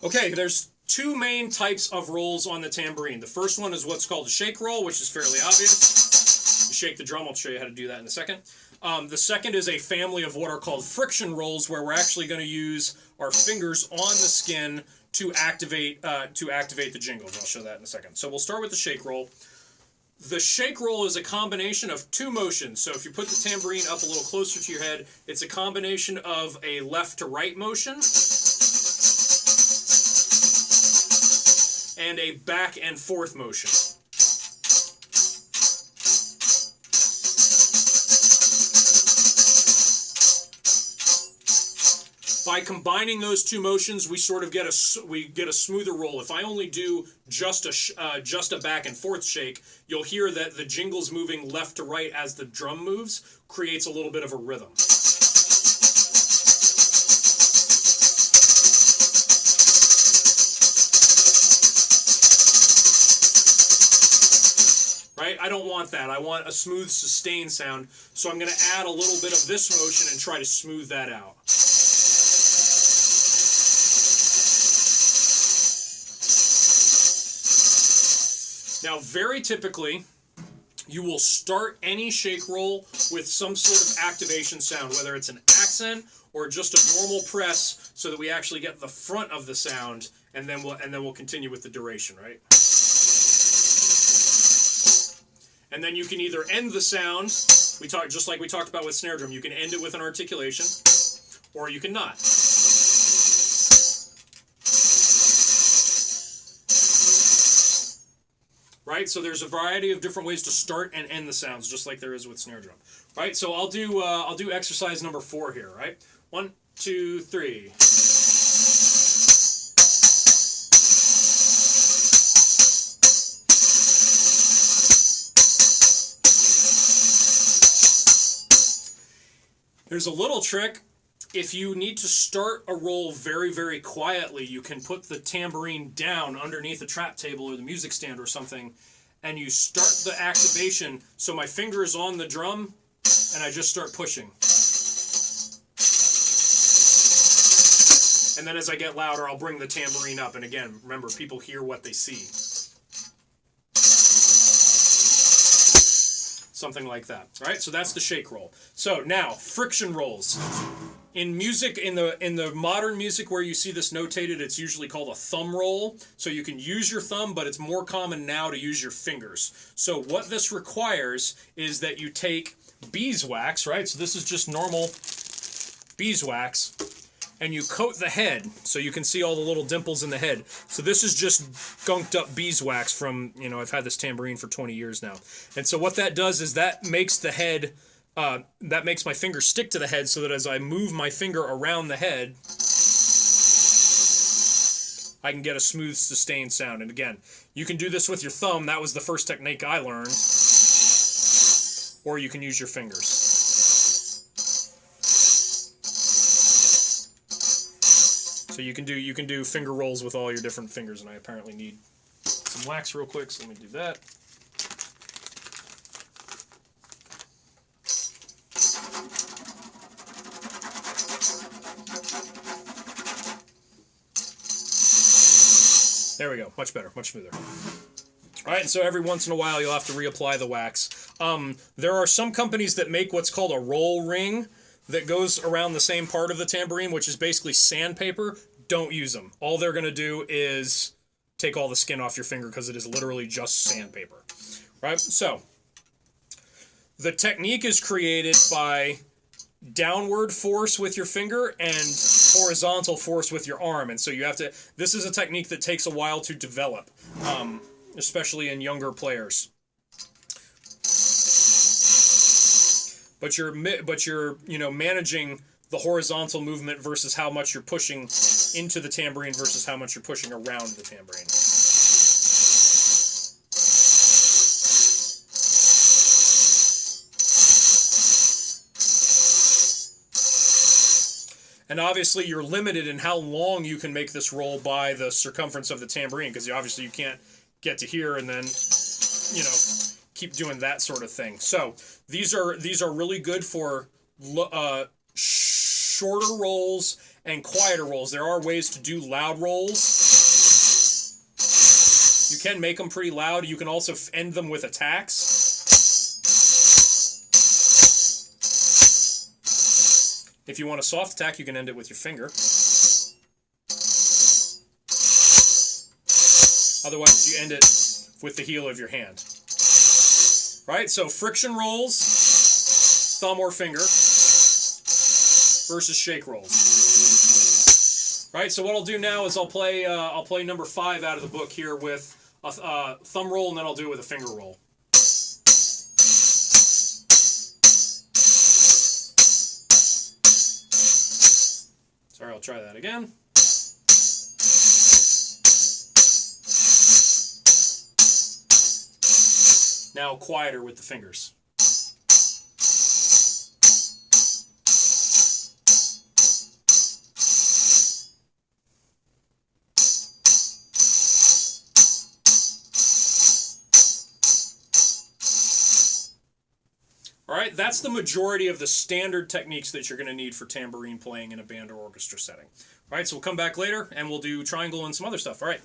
Okay, there's two main types of rolls on the tambourine. The first one is what's called a shake roll, which is fairly obvious. You shake the drum. I'll show you how to do that in a second. The second is a family of what are called friction rolls, where we're actually going to use our fingers on the skin to activate the jingles. I'll show that in a second. So we'll start with the shake roll. The shake roll is a combination of two motions. So if you put the tambourine up a little closer to your head, it's a combination of a left to right motion and a back and forth motion. By combining those two motions, we sort of get a smoother roll. If I only do just a back and forth shake, you'll hear that the jingles moving left to right as the drum moves creates a little bit of a rhythm. Right? I don't want that. I want a smooth, sustained sound. So I'm going to add a little bit of this motion and try to smooth that out. Now, very typically, you will start any shake roll with some sort of activation sound, whether it's an accent or just a normal press, so that we actually get the front of the sound, and then we'll continue with the duration, right? And then you can either end the sound, just like we talked about with snare drum. You can end it with an articulation, or you can not. Right, so there's a variety of different ways to start and end the sounds, just like there is with snare drum. Right, so I'll do exercise number 4 here. Right, 1, 2, 3. There's a little trick. If you need to start a roll very, very quietly, you can put the tambourine down underneath a trap table or the music stand or something, and you start the activation. So my finger is on the drum, and I just start pushing. And then as I get louder, I'll bring the tambourine up. And again, remember, people hear what they see. Something like that. All right, so that's the shake roll. So now, friction rolls. In music, in the modern music where you see this notated, it's usually called a thumb roll. So you can use your thumb, but it's more common now to use your fingers. So what this requires is that you take beeswax, right? So this is just normal beeswax, and you coat the head so you can see all the little dimples in the head. So this is just gunked up beeswax from, I've had this tambourine for 20 years now. And so what that does is that makes the head, that makes my finger stick to the head, so that as I move my finger around the head, I can get a smooth, sustained sound. And again, you can do this with your thumb. That was the first technique I learned. Or you can use your fingers. So you can do finger rolls with all your different fingers, and I apparently need some wax real quick, so let me do that. There we go. Much better, much smoother. All right, and so every once in a while you'll have to reapply the wax. There are some companies that make what's called a roll ring that goes around the same part of the tambourine, which is basically sandpaper. Don't use them. All they're going to do is take all the skin off your finger, because it is literally just sandpaper. Right? So, the technique is created by downward force with your finger and horizontal force with your arm. And so you have to, this is a technique that takes a while to develop, especially in younger players. But you're managing the horizontal movement versus how much you're pushing into the tambourine versus how much you're pushing around the tambourine. And obviously you're limited in how long you can make this roll by the circumference of the tambourine, because obviously you can't get to here and then, keep doing that sort of thing. So these are really good for shorter rolls and quieter rolls. There are ways to do loud rolls. You can make them pretty loud. You can also end them with attacks. If you want a soft attack, you can end it with your finger. Otherwise, you end it with the heel of your hand. Right? So friction rolls, thumb or finger, versus shake rolls. Right? So what I'll do now is I'll play number 5 out of the book here with a thumb roll, and then I'll do it with a finger roll. Sorry, I'll try that again. Now quieter with the fingers. All right, that's the majority of the standard techniques that you're going to need for tambourine playing in a band or orchestra setting. All right, so we'll come back later and we'll do triangle and some other stuff. All right.